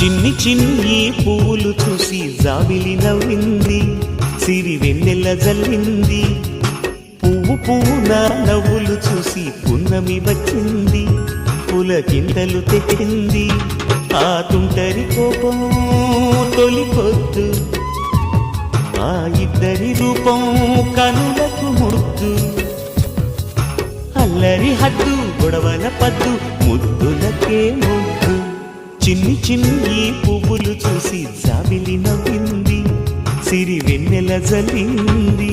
చిన్ని చిన్ని పువ్వులు చూసి జాబిలి నవ్వింది, సిరి వెన్నెల జల్లింది. పువ్వు పువ్వున నవ్వులు చూసి పున్నమి వచ్చింది, పులకింతలు తెచ్చింది. ఆ తుంటరి కోపం తొలి పొద్దు, ఆ ఇద్దరి రూపం కనులకు ముద్దు. అల్లరి హద్దు గొడవల పద్దు, ముద్దులకే ముద్దు. చిన్ని చిన్ని పువ్వులు చూసి జాబిలి నవ్వింది, సిరి వెన్నెల జల్లింది.